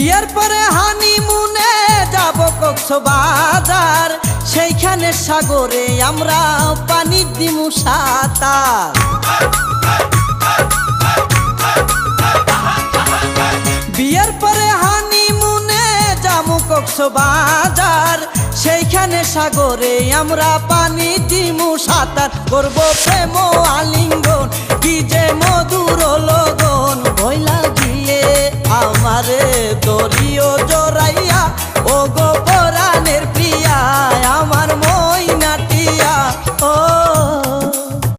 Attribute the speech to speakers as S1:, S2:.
S1: বিয়ের পরে হানিমুনে যাব কক্সবাজার, সেইখানে সাগরে আমরা পানি দিমু সাঁতার। বিয়ের পরে হানিমুনে যাব কক্সবাজার, সেইখানে সাগরে আমরা পানি দিমু সাঁতার। করবো প্রেম আলিঙ্গন, কি যে মধুর হলো